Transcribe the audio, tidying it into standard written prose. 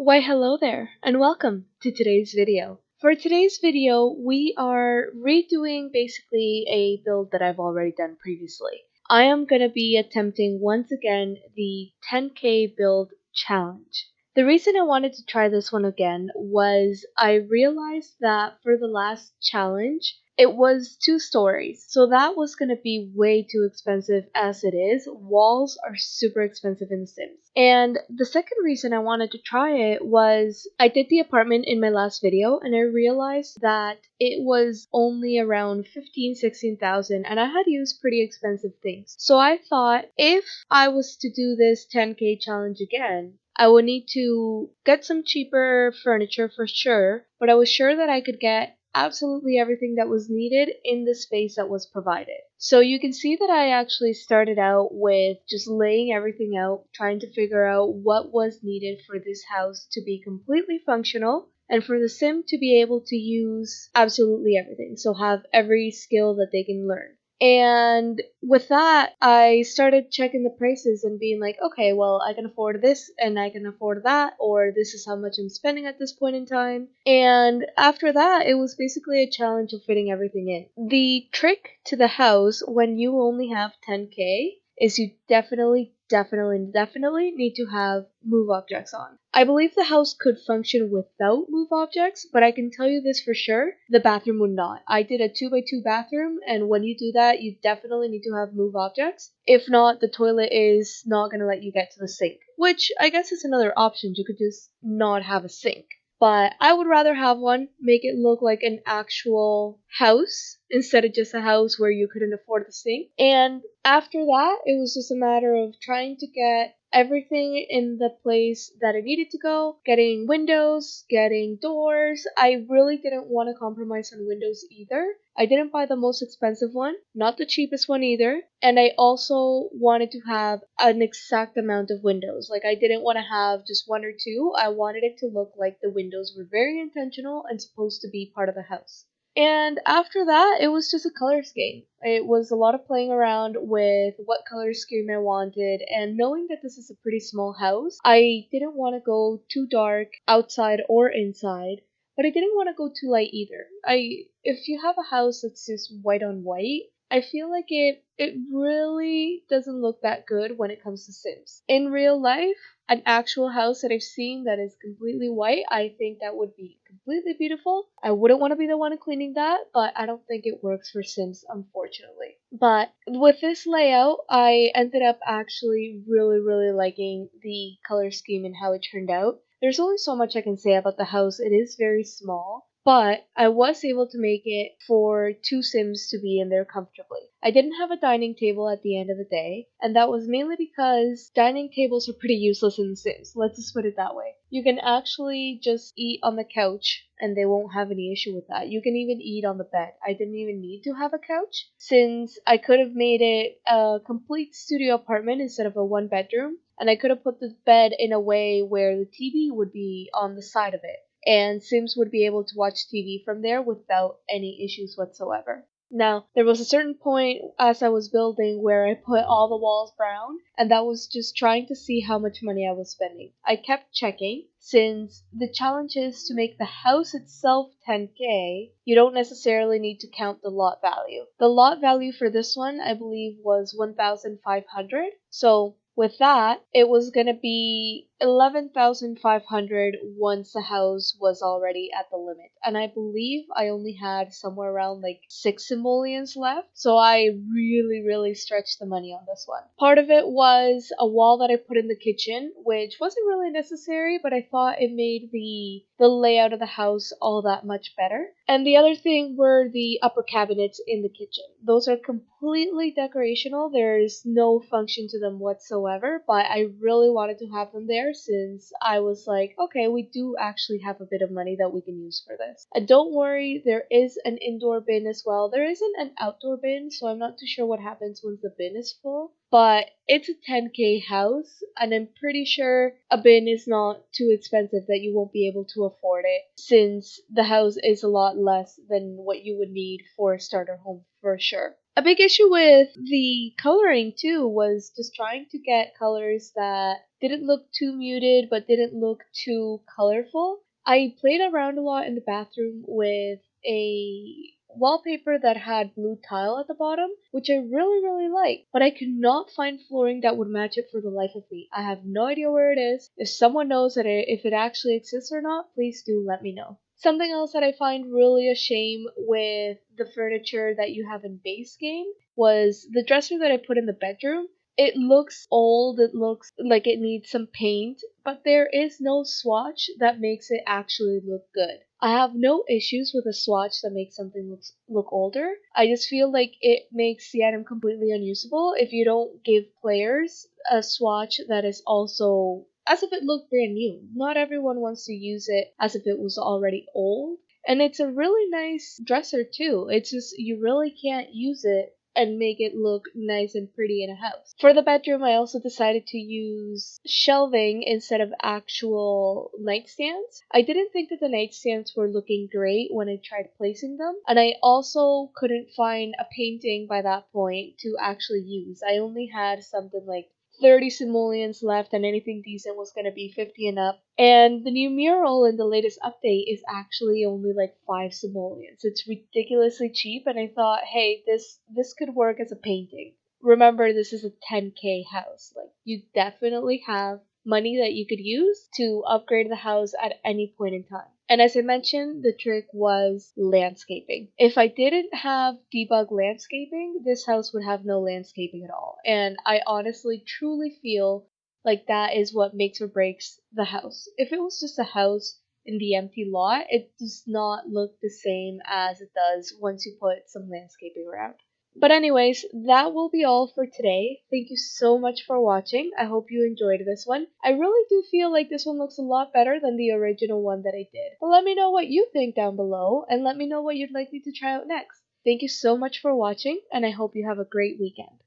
Why hello there, and welcome to today's video. For today's video, we are redoing basically a build that I've already done previously. I am going to be attempting once again the 10k build challenge. The reason I wanted to try this one again was I realized that for the last challenge, it was 2 stories, so that was going to be way too expensive as it is. Walls are super expensive in The Sims. And the second reason I wanted to try it was I did the apartment in my last video and I realized that it was only around 16,000 and I had used pretty expensive things. So I thought if I was to do this 10k challenge again, I would need to get some cheaper furniture for sure, but I was sure that I could get absolutely everything that was needed in the space that was provided. So you can see that I actually started out with just laying everything out, trying to figure out what was needed for this house to be completely functional and for the sim to be able to use absolutely everything, so have every skill that they can learn. And with that, I started checking the prices and being like, okay, well, I can afford this and I can afford that, or this is how much I'm spending at this point in time. And after that, it was basically a challenge of fitting everything in. The trick to the house when you only have 10k is you definitely need to have move objects on. I believe the house could function without move objects, but I can tell you this for sure, the bathroom would not. I did a 2x2 bathroom, and when you do that, you definitely need to have move objects. If not, the toilet is not going to let you get to the sink, which I guess is another option. You could just not have a sink. But I would rather have one, make it look like an actual house instead of just a house where you couldn't afford the sink. And after that, it was just a matter of trying to get everything in the place that it needed to go, getting windows, getting doors. I really didn't want to compromise on windows either. I didn't buy the most expensive one, not the cheapest one either, and I also wanted to have an exact amount of windows. Like, I didn't want to have just one or two. I wanted it to look like the windows were very intentional and supposed to be part of the house. And after that, it was just a color scheme. It was a lot of playing around with what color scheme I wanted, and knowing that this is a pretty small house, I didn't want to go too dark outside or inside, but I didn't want to go too light either. If you have a house that's just white on white, I feel like it really doesn't look that good when it comes to Sims. In real life, an actual house that I've seen that is completely white, I think that would be completely beautiful. I wouldn't want to be the one cleaning that, but I don't think it works for Sims, unfortunately. But with this layout, I ended up actually really liking the color scheme and how it turned out. There's only so much I can say about the house. It is very small, but I was able to make it for 2 Sims to be in there comfortably. I didn't have a dining table at the end of the day, and that was mainly because dining tables are pretty useless in The Sims. Let's just put it that way. You can actually just eat on the couch, and they won't have any issue with that. You can even eat on the bed. I didn't even need to have a couch, since I could have made it a complete studio apartment instead of a 1 bedroom, and I could have put the bed in a way where the TV would be on the side of it, and Sims would be able to watch TV from there without any issues whatsoever. Now, there was a certain point as I was building where I put all the walls brown, and that was just trying to see how much money I was spending. I kept checking, since the challenge is to make the house itself 10k, you don't necessarily need to count the lot value. The lot value for this one, I believe, was 1,500, so with that, it was gonna be 11,500 once the house was already at the limit. And I believe I only had somewhere around like 6 simoleons left. So I really stretched the money on this one. Part of it was a wall that I put in the kitchen, which wasn't really necessary, but I thought it made the layout of the house all that much better. And the other thing were the upper cabinets in the kitchen. Those are completely decorational. There's no function to them whatsoever, but I really wanted to have them there since I was like, okay, we do actually have a bit of money that we can use for this. And don't worry, there is an indoor bin as well. There isn't an outdoor bin, so I'm not too sure what happens once the bin is full. But it's a 10k house, and I'm pretty sure a bin is not too expensive that you won't be able to afford it, since the house is a lot less than what you would need for a starter home for sure. A big issue with the coloring too was just trying to get colors that didn't look too muted, but didn't look too colorful. I played around a lot in the bathroom with a wallpaper that had blue tile at the bottom, which I really liked, but I could not find flooring that would match it for the life of me. I have no idea where it is. If someone knows if it actually exists or not, please do let me know. Something else that I find really a shame with the furniture that you have in base game was the dresser that I put in the bedroom. It looks old, it looks like it needs some paint, but there is no swatch that makes it actually look good. I have no issues with a swatch that makes something look older. I just feel like it makes the item completely unusable if you don't give players a swatch that is also as if it looked brand new. Not everyone wants to use it as if it was already old. And it's a really nice dresser too. It's just you really can't use it and make it look nice and pretty in a house. For the bedroom, I also decided to use shelving instead of actual nightstands. I didn't think that the nightstands were looking great when I tried placing them, and I also couldn't find a painting by that point to actually use. I only had something like 30 simoleons left, and anything decent was going to be 50 and up. And the new mural in the latest update is actually only like 5 simoleons. It's ridiculously cheap, and I thought, hey, this could work as a painting. Remember, this is a 10K house. Like, you definitely have money that you could use to upgrade the house at any point in time. And as I mentioned, the trick was landscaping. If I didn't have debug landscaping, this house would have no landscaping at all. And I honestly, truly feel like that is what makes or breaks the house. If it was just a house in the empty lot, it does not look the same as it does once you put some landscaping around. But anyways, that will be all for today. Thank you so much for watching. I hope you enjoyed this one. I really do feel like this one looks a lot better than the original one that I did. But let me know what you think down below, and let me know what you'd like me to try out next. Thank you so much for watching, and I hope you have a great weekend.